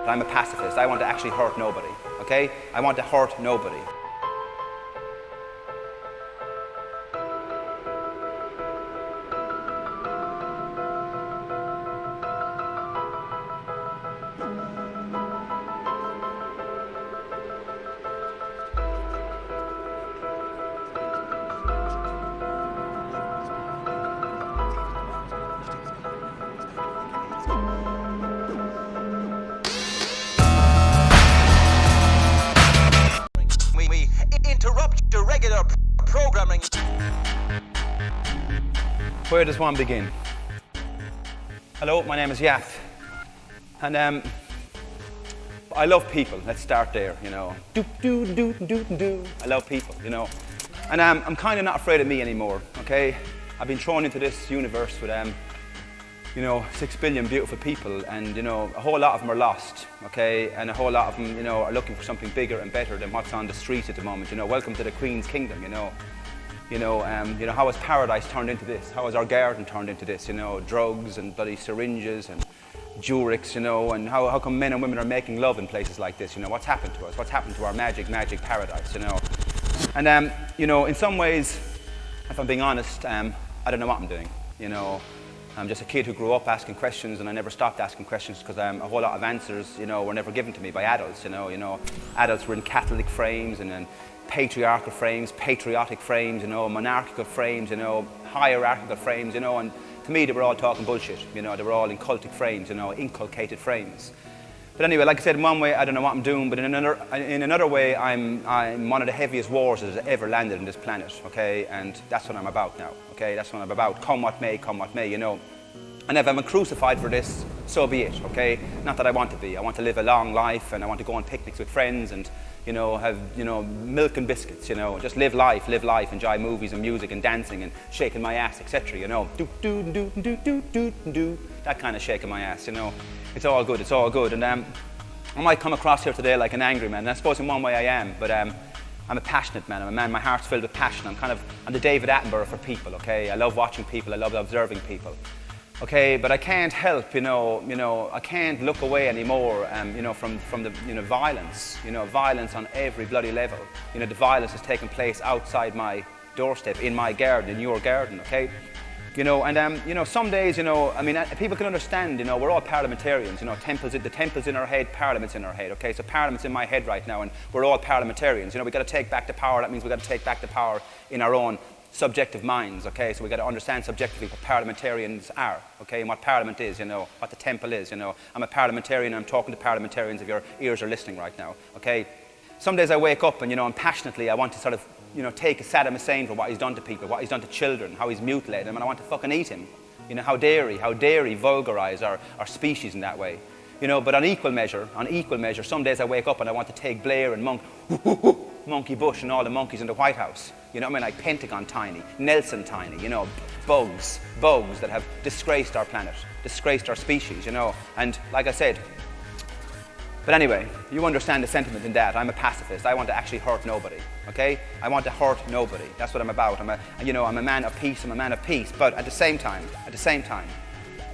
I'm a pacifist. I want to actually hurt nobody, okay? I want to hurt nobody. We interrupt your regular programming. Where does one begin? Hello, my name is Yaf, and I love people. Let's start there, you know. I love people, you know, and I'm kind of not afraid of me anymore. Okay, I've been thrown into this universe with 6 billion beautiful people, and you know, a whole lot of them are lost. Okay, and a whole lot of them, you know, are looking for something bigger and better than what's on the street at the moment. You know, welcome to the Queen's Kingdom. You know, how has paradise turned into this? How has our garden turned into this? You know, drugs and bloody syringes and Durex, you know, and how come men and women are making love in places like this? You know, what's happened to us? What's happened to our magic paradise, you know? And, you know, in some ways, if I'm being honest, I don't know what I'm doing, you know. I'm just a kid who grew up asking questions, and I never stopped asking questions because a whole lot of answers, you know, were never given to me by adults, you know. Adults were in Catholic frames and in patriarchal frames, patriotic frames, you know, monarchical frames, you know, hierarchical frames, you know, and to me they were all talking bullshit, you know, they were all in cultic frames, you know, inculcated frames. But anyway, like I said, in one way I don't know what I'm doing, but in another way I'm one of the heaviest wars that has ever landed on this planet, okay, and that's what I'm about now, okay, that's what I'm about, come what may, you know. And if I'm crucified for this, so be it, okay? Not that I want to be. I want to live a long life, and I want to go on picnics with friends and, you know, have, you know, milk and biscuits, you know, just live life, enjoy movies and music and dancing and shaking my ass, etc., you know. That kind of shaking my ass, you know. It's all good. And I might come across here today like an angry man, and I suppose in one way I am, but I'm a passionate man. I'm a man, my heart's filled with passion. I'm the David Attenborough for people, okay? I love watching people, I love observing people. Okay, but I can't help, you know, I can't look away anymore, you know, from the, you know, violence on every bloody level. You know, the violence is taking place outside my doorstep, in my garden, in your garden, okay? You know, and, you know, some days, you know, I mean, people can understand, you know, we're all parliamentarians, you know, the temple's in our head, parliament's in our head, okay? So parliament's in my head right now, and we're all parliamentarians. You know, we've got to take back the power. That means we've got to take back the power in our own subjective minds, okay? So we've got to understand subjectively what parliamentarians are, okay? And what parliament is, you know, what the temple is, you know. I'm a parliamentarian, and I'm talking to parliamentarians if your ears are listening right now, okay? Some days I wake up and, you know, and passionately I want to sort of, you know, take a Saddam Hussein for what he's done to people, what he's done to children, how he's mutilated them, and I want to fucking eat him. You know, how dare he vulgarize our species in that way. You know, but on equal measure, some days I wake up and I want to take Blair and Monkey Bush and all the monkeys in the White House. You know what I mean? Like Pentagon tiny, Nelson tiny, you know, bugs that have disgraced our planet, disgraced our species, you know. And like I said, but anyway, you understand the sentiment in that. I'm a pacifist. I want to actually hurt nobody, okay? I want to hurt nobody. That's what I'm about. I'm a man of peace. I'm a man of peace. But at the same time,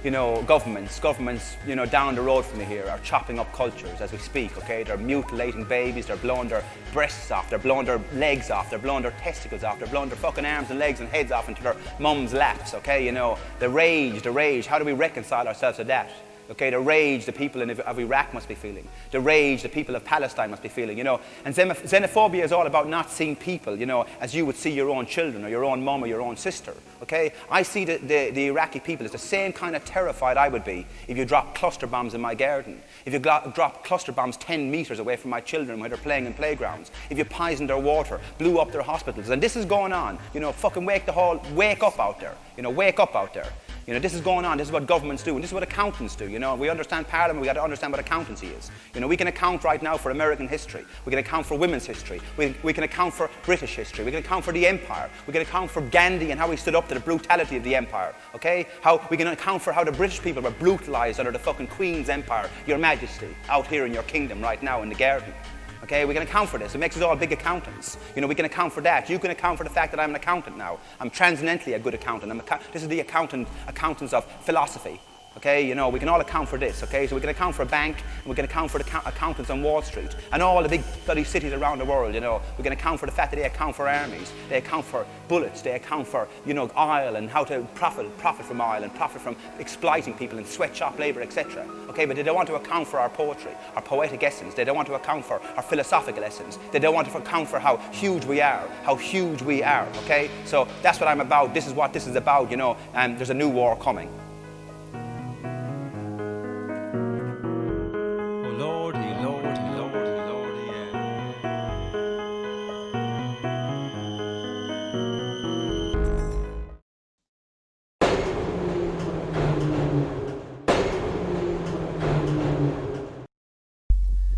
you know, governments, you know, down the road from me here are chopping up cultures as we speak, okay? They're mutilating babies, they're blowing their breasts off, they're blowing their legs off, they're blowing their testicles off, they're blowing their fucking arms and legs and heads off into their mums' laps, okay? You know, the rage, how do we reconcile ourselves to that? Okay, the rage the people of Iraq must be feeling. The rage the people of Palestine must be feeling, you know. And xenophobia is all about not seeing people, you know, as you would see your own children or your own mum or your own sister, okay? I see the Iraqi people as the same kind of terrified I would be if you dropped cluster bombs in my garden, if you dropped cluster bombs 10 meters away from my children when they're playing in playgrounds, if you poisoned their water, blew up their hospitals. And this is going on, you know, fucking wake up out there, you know, wake up out there. You know, this is going on, this is what governments do, and this is what accountants do, you know. We understand Parliament, we got to understand what accountancy is. You know, we can account right now for American history, we can account for women's history, we can account for British history, we can account for the Empire, we can account for Gandhi and how he stood up to the brutality of the Empire, okay? How we can account for how the British people were brutalized under the fucking Queen's Empire, Your Majesty, out here in your kingdom right now in the garden. Okay, we can account for this. It makes us all big accountants. You know, we can account for that. You can account for the fact that I'm an accountant now. I'm transcendently a good accountant. This is the accountants of philosophy. Okay, you know, we can all account for this, okay? So we can account for a bank, and we can account for the accountants on Wall Street, and all the big bloody cities around the world, you know. We can account for the fact that they account for armies, they account for bullets, they account for, you know, oil and how to profit from oil and profit from exploiting people and sweatshop labour, etc. Okay, but they don't want to account for our poetry, our poetic essence. They don't want to account for our philosophical essence. They don't want to account for how huge we are, okay? So that's what I'm about. This is what this is about, you know, and there's a new war coming.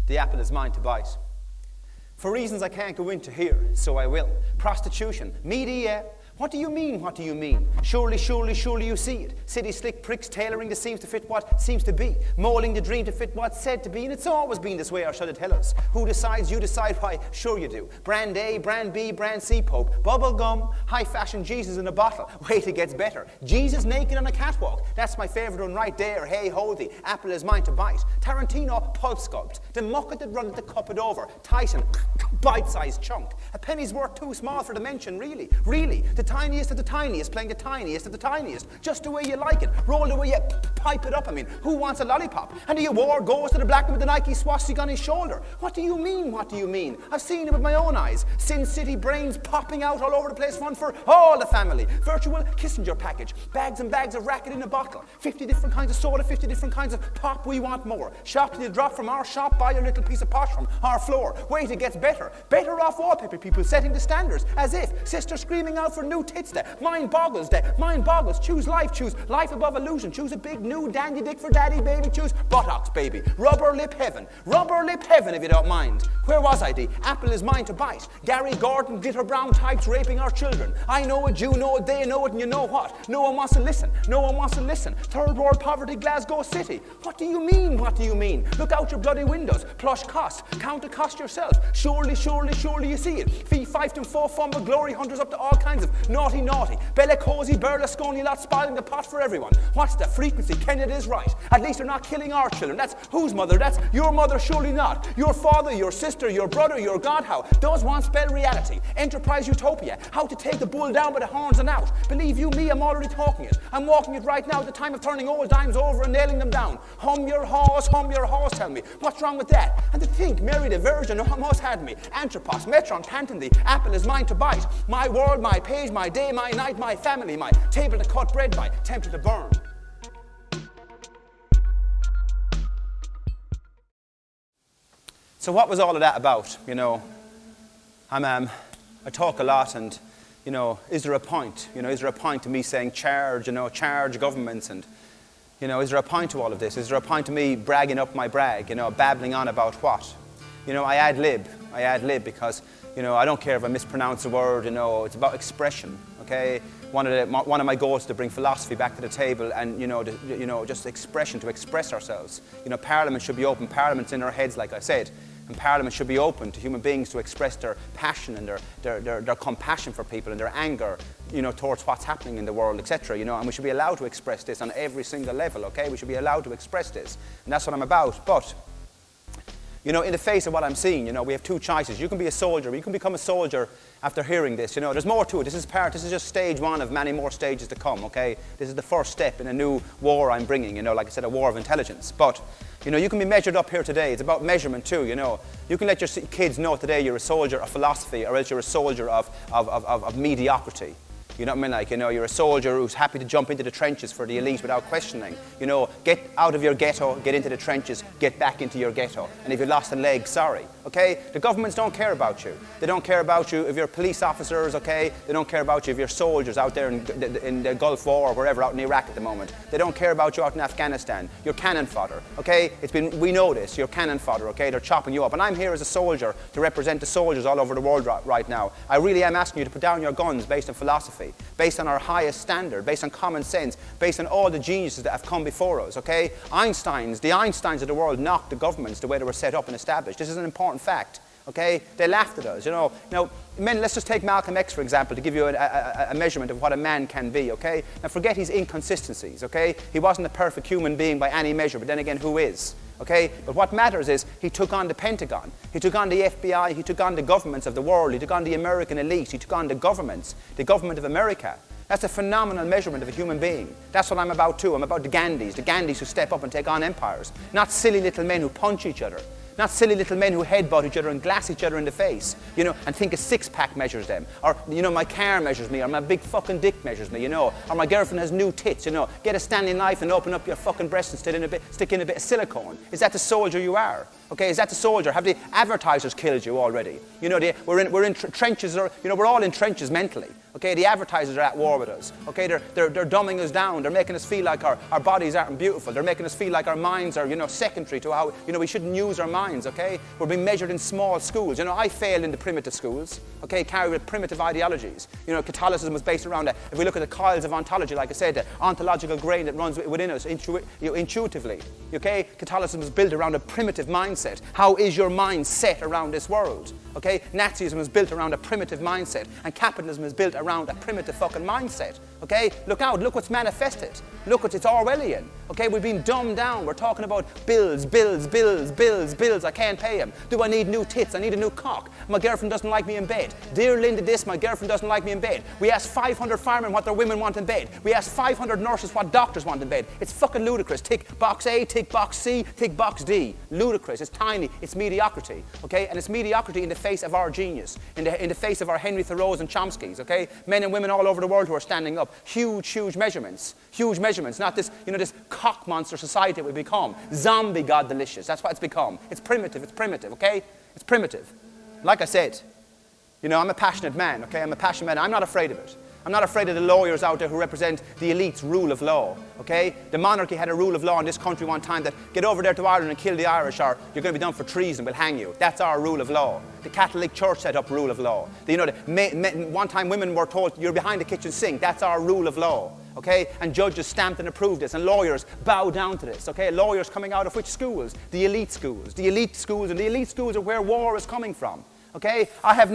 The apple is mine to bite. For reasons I can't go into here, so I will. Prostitution, media. What do you mean, what do you mean? Surely, surely, surely you see it. City slick pricks tailoring the seams to fit what seems to be. Moulding the dream to fit what's said to be. And it's always been this way, or should it tell us? Who decides? You decide. Why, sure you do. Brand A, brand B, brand C, Pope. Bubble gum, high fashion Jesus in a bottle. Wait, it gets better. Jesus naked on a catwalk. That's my favourite one right there. Hey, ho, the apple is mine to bite. Tarantino, pulp sculpt. The mucket that runneth to cup it over. Tyson, bite-sized chunk. A penny's worth too small for dimension, really. Really. The tiniest of the tiniest, playing the tiniest of the tiniest, just the way you like it, roll the way you pipe it up. I mean, who wants a lollipop? And the award goes to the black man with the Nike swastika on his shoulder. What do you mean, what do you mean? I've seen it with my own eyes. Sin City brains popping out all over the place, fun for all the family. Virtual Kissinger package, bags and bags of racket in a bottle, 50 different kinds of soda, 50 different kinds of pop, we want more. Shop till you drop from our shop, buy your little piece of posh from our floor. Wait, it gets better. Better off wallpaper people setting the standards, as if sister screaming out for new tits there. Mind boggles there. Mind boggles. Choose life above illusion. Choose a big new dandy dick for daddy, baby. Choose buttocks, baby. Rubber lip heaven if you don't mind. Where was I? The apple is mine to bite. Gary Gordon, glitter brown types raping our children. I know it, you know it, they know it, and you know what? No one wants to listen. No one wants to listen. Third world poverty, Glasgow City. What do you mean? What do you mean? Look out your bloody windows. Plush cost. Count the cost yourself. Surely, surely, surely you see it. Fee, fiefdom, four fumble, glory hunters up to all kinds of naughty. Bellicosy, Berlusconi lot spoiling the pot for everyone. What's the frequency? Kennedy is right. At least they're not killing our children. That's whose mother? That's your mother, surely not. Your father, your sister, your brother, your God. How? Those ones spell reality. Enterprise utopia. How to take the bull down by the horns and out. Believe you me, I'm already talking it. I'm walking it right now at the time of turning old dimes over and nailing them down. Hum your horse, tell me. What's wrong with that? And to think Mary the Virgin almost had me. Anthropos, Metron, Tanton, the apple is mine to bite. My world, my page, my day, my night, my family, my table to cut bread by, tempted to burn. So what was all of that about? You know, I talk a lot, and you know, is there a point? You know, is there a point to me saying charge governments, and you know, is there a point to all of this? Is there a point to me bragging up my brag? You know, babbling on about what? You know, I ad lib because you know, I don't care if I mispronounce a word. You know, it's about expression. Okay, one of my goals is to bring philosophy back to the table, and you know, just expression, to express ourselves. You know, Parliament should be open. Parliament's in our heads, like I said, and Parliament should be open to human beings to express their passion and their compassion for people and their anger, you know, towards what's happening in the world, etc. You know, and we should be allowed to express this on every single level. Okay, we should be allowed to express this, and that's what I'm about. But you know, in the face of what I'm seeing, you know, we have two choices. You can be a soldier, or you can become a soldier after hearing this. You know, there's more to it. This is just stage one of many more stages to come, okay? This is the first step in a new war I'm bringing, you know, like I said, a war of intelligence. But, you know, you can be measured up here today. It's about measurement too, you know. You can let your kids know today you're a soldier of philosophy, or else you're a soldier of mediocrity. You know what I mean? Like, you know, you're a soldier who's happy to jump into the trenches for the elite without questioning. You know, get out of your ghetto, get into the trenches, get back into your ghetto. And if you lost a leg, sorry, okay? The governments don't care about you. They don't care about you if you're police officers, okay? They don't care about you if you're soldiers out there in the Gulf War or wherever, out in Iraq at the moment. They don't care about you out in Afghanistan. You're cannon fodder, okay? We know this, you're cannon fodder, okay? They're chopping you up. And I'm here as a soldier to represent the soldiers all over the world right now. I really am asking you to put down your guns based on philosophy, based on our highest standard, based on common sense, based on all the geniuses that have come before us, okay? The Einsteins of the world knocked the governments the way they were set up and established. This is an important fact. Okay? They laughed at us, you know. Now, men, let's just take Malcolm X, for example, to give you a measurement of what a man can be, okay? Now, forget his inconsistencies, okay? He wasn't a perfect human being by any measure, but then again, who is? Okay? But what matters is he took on the Pentagon, he took on the FBI, he took on the governments of the world, he took on the American elite, he took on the government of America. That's a phenomenal measurement of a human being. That's what I'm about too. I'm about the Gandhis who step up and take on empires. Not silly little men who punch each other. Not silly little men who headbutt each other and glass each other in the face, you know, and think a six-pack measures them. Or, you know, my car measures me, or my big fucking dick measures me, you know. Or my girlfriend has new tits, you know. Get a Stanley knife and open up your fucking breast and stick in a bit of silicone. Is that the soldier you are? Okay, is that the soldier? Have the advertisers killed you already? You know, we're in trenches, or, you know, we're all in trenches mentally. Okay, the advertisers are at war with us. Okay, they're dumbing us down. They're making us feel like our bodies aren't beautiful. They're making us feel like our minds are, you know, secondary to how, you know, we shouldn't use our minds, okay? We're being measured in small schools. You know, I failed in the primitive schools, okay, carried with primitive ideologies. You know, Catholicism was based around that. If we look at the coils of ontology, like I said, the ontological grain that runs within us intuitively, okay? Catholicism was built around a primitive mindset. How is your mind set around this world? Okay, Nazism is built around a primitive mindset, and capitalism is built around a primitive fucking mindset. Okay, look out, look what's manifested. Look what's, it's Orwellian. Okay, we've been dumbed down. We're talking about bills. I can't pay them. Do I need new tits? I need a new cock. My girlfriend doesn't like me in bed. Dear Linda, my girlfriend doesn't like me in bed. We ask 500 firemen what their women want in bed. We ask 500 nurses what doctors want in bed. It's fucking ludicrous. Tick box A, tick box C, tick box D. Ludicrous. It's tiny. It's mediocrity. Okay, and it's mediocrity in the face of our genius, in the face of our Henry Thoreaus and Chomskys. Okay, men and women all over the world who are standing up. Huge measurements. Huge measurements. Not this, you know, this cock monster society that we've become. Zombie God delicious. That's what it's become. It's primitive, okay? It's primitive. Like I said, you know, I'm a passionate man, okay? I'm a passionate man. I'm not afraid of it. I'm not afraid of the lawyers out there who represent the elite's rule of law, okay? The monarchy had a rule of law in this country one time that get over there to Ireland and kill the Irish, or you're going to be done for treason, we'll hang you. That's our rule of law. The Catholic Church set up rule of law. You know, one time women were told, you're behind the kitchen sink. That's our rule of law, okay? And judges stamped and approved this, and lawyers bow down to this, okay? Lawyers coming out of which schools? The elite schools. The elite schools, and the elite schools are where war is coming from. Okay, I have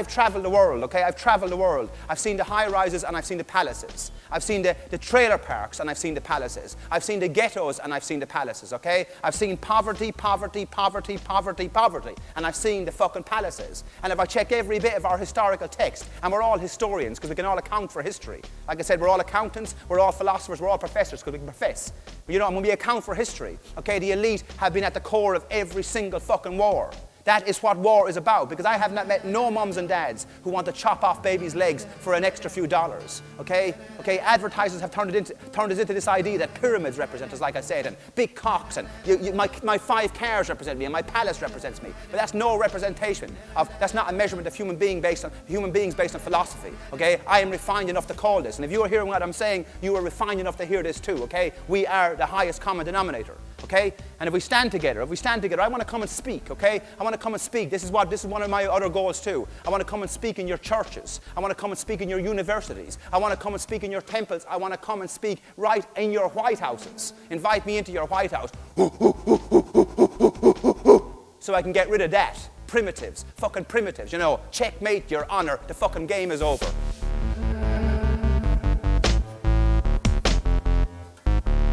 traveled the world, okay? I've traveled the world. I've seen the high-rises and I've seen the palaces. I've seen the trailer parks and I've seen the palaces. I've seen the ghettos and I've seen the palaces, okay? I've seen poverty, and I've seen the fucking palaces. And if I check every bit of our historical text, and we're all historians because we can all account for history. Like I said, we're all accountants, we're all philosophers, we're all professors because we can profess. You know, and when we account for history, okay, the elite have been at the core of every single fucking war. That is what war is about, because I have not met no mums and dads who want to chop off babies' legs for an extra few dollars, okay? Okay, advertisers have turned us into this idea that pyramids represent us, like I said, and big cocks, and my 5 cars represent me, and my palace represents me. But that's no representation of, that's not a measurement of human beings based on philosophy, okay? I am refined enough to call this, and if you are hearing what I'm saying, you are refined enough to hear this too, okay? We are the highest common denominator. Okay? And if we stand together, I want to come and speak, okay? I want to come and speak. This is one of my other goals too. I want to come and speak in your churches. I want to come and speak in your universities. I want to come and speak in your temples. I want to come and speak right in your White Houses. Invite me into your White House. So I can get rid of that. Primitives. Fucking primitives, you know. Checkmate, your honor. The fucking game is over.